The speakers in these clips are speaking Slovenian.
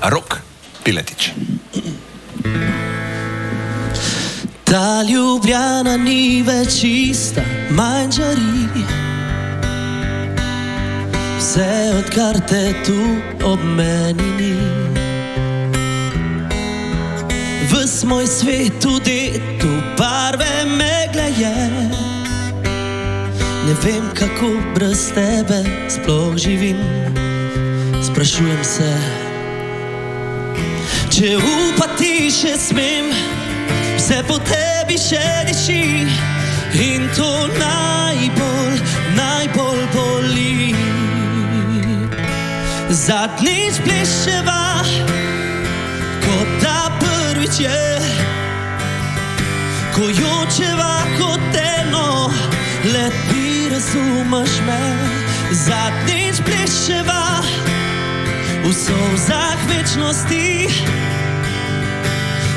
Rok Piletič. Ta Ljubljana ni več ista, manj žari. Vse odkar te tu ob meni ni. Ves moj svet tudi tu barve megle je. Ne vem, kako brez tebe sploh živim. Sprašujem se, če upati še smem. Vse po tebi še diši in to najbolj, najbolj boli. Zadnjič pleševa, kot da prvič je. Ko jočeva kot eno, le ti razumeš me. Zadnjič pleševa, v solzah večnosti.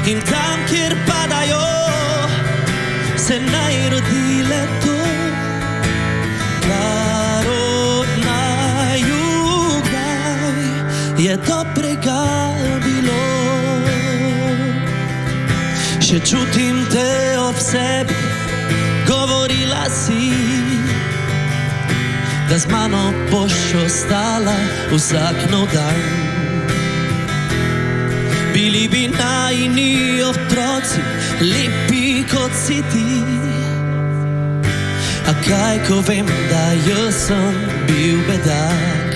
In tam, kjer padajo, se naj rodi leto. Kar od naju kdaj je dobrega bilo. Še čutim te ob sebi, govorila si, da z mano boš ostala vsak nov dan. Bili bi najini otroci, lepi kot si ti. A kaj, ko vem, da jaz sem bil bedak.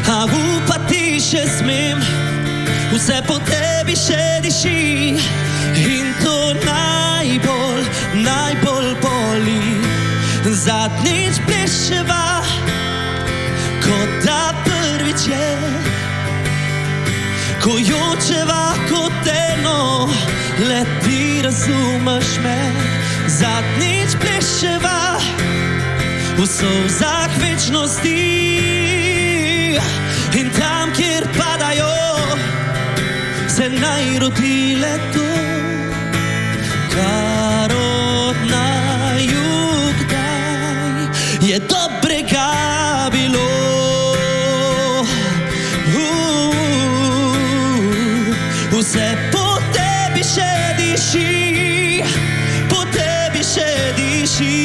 A upati še smem, vse po tebi še diši. In to najbolj, najbolj boli. Zadnjič pleševa, kot da prvič je. Ko jočeva kot eno, le ti razumeš me. Zadnjič pleševa, v solzah večnosti. In tam, kjer padajo, se naj rodi leto. Kar od naju kdaj je dobrega bilo. Vse po tebi še diši, po tebi še diši.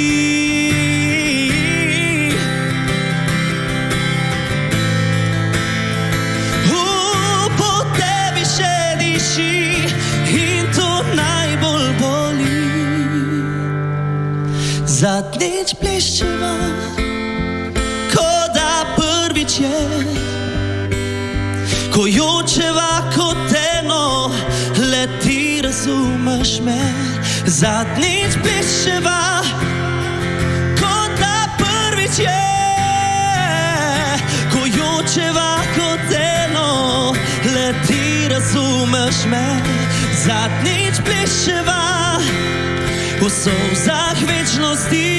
Po tebi še diši in to najbolj boli. Zadnjič pleščeva, ko da prvič je. Ko jočeva kot eno, le ti razumeš me. Zadnjič pleševa, kot da prvič je. Ko jočeva kot eno, le ti razumeš me. Zadnjič pleševa, v solzah večnosti.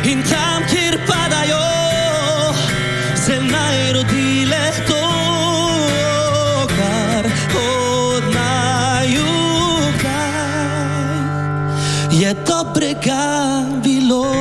In tam, kjer padajo, se naj rodi leto. Kar od naju kdaj je dobrega bilo.